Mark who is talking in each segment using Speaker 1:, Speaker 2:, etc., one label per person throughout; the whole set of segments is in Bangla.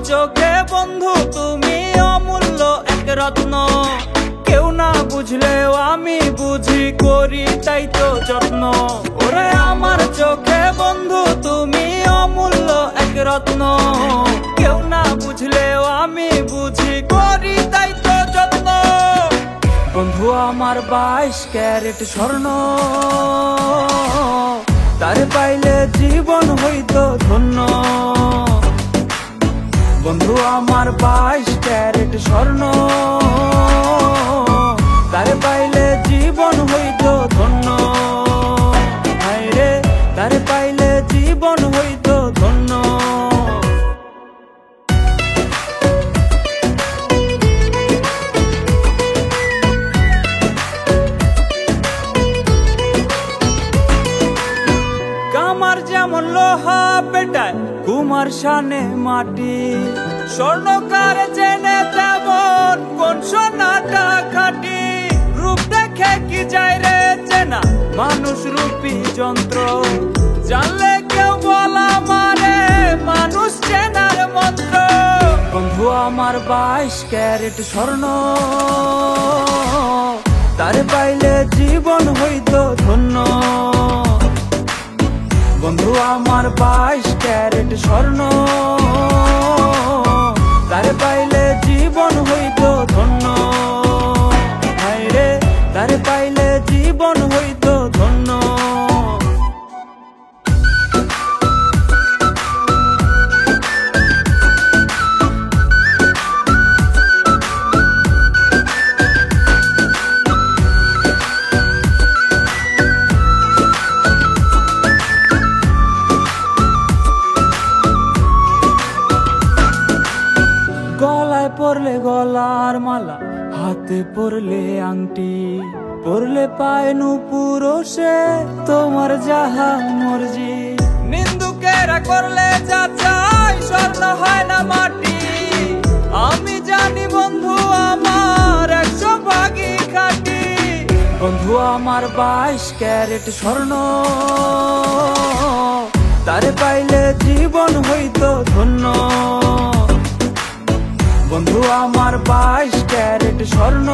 Speaker 1: চোখে বন্ধু তুমি অমূল্য এক রত্ন। কেউ না বুঝলেও আমি বুঝি, করি তাই তো যত্ন। ওরে আমার চোখে বন্ধু তুমি অমূল্য এক রত্ন। কেউ না বুঝলেও আমি বুঝি, করি তাই তো যত্ন। বন্ধু আমার 22 ক্যারেট স্বর্ণ, তার পাইলে জীবন হইতো ধন্য। বন্ধু আমার 22 ক্যারেট স্বর্ণ, তার পাইলে জীবন হইতো ধন্য। হায় রে, তার পাইলে জীবন হইতো ধন্য। কামার যেমন লোহা পেটায়, কুমার শানে মাটি। স্বর্ণকার জেনে তেমন কোন সোনাটা খাঁটি। রূপ দেখে কি যায় রে চেনা, মানুষ রূপী যন্ত্র। জানলে কেউ বলা মারে, মানুষ চেনার মন্ত্র। বন্ধু আমার 22 ক্যারেট স্বর্ণ, তার পাইলে জীবন হইতো ধন্য। বন্ধু আমার 22 ক্যারেট স্বর্ণ, তার পাইলে জীবন হইতো ধন্য। হায় রে, তার পাইলে জীবন হইতো ধন্য। গলায় পরলে গলার মালা, হাতে পরলে আংটি। পরলে পায় নূপুর সে, তোমার যাহা মর্জি। নিন্দুকেরা করলে যা চাই, স্বর্ণ হয় না মাটি। আমি জানি বন্ধু আমার 100 ভাগই খাঁটি। বন্ধু আমার 22 ক্যারেট স্বর্ণ, তার পাইলে জীবন হইতো ধন্য। বন্ধু আমার 22 ক্যারেট স্বর্ণ,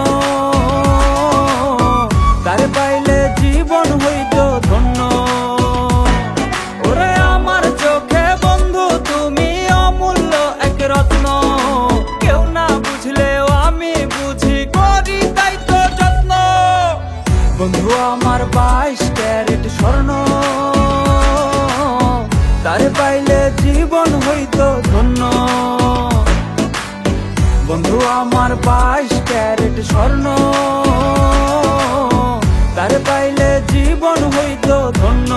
Speaker 1: তার পাইলে জীবন হইতো ধন্য। ওরে আমার চোখে বন্ধু তুমি অমূল্য এক রত্ন। কেউ না বুঝলেও আমি বুঝি, করি তাই তো যত্ন। বন্ধু আমার 22 ক্যারেট স্বর্ণ, তার পাইলে জীবন হইতো ধন্য। বন্ধু আমার 22 ক্যারেট স্বর্ণ, তার পাইলে জীবন হইতো ধন্য।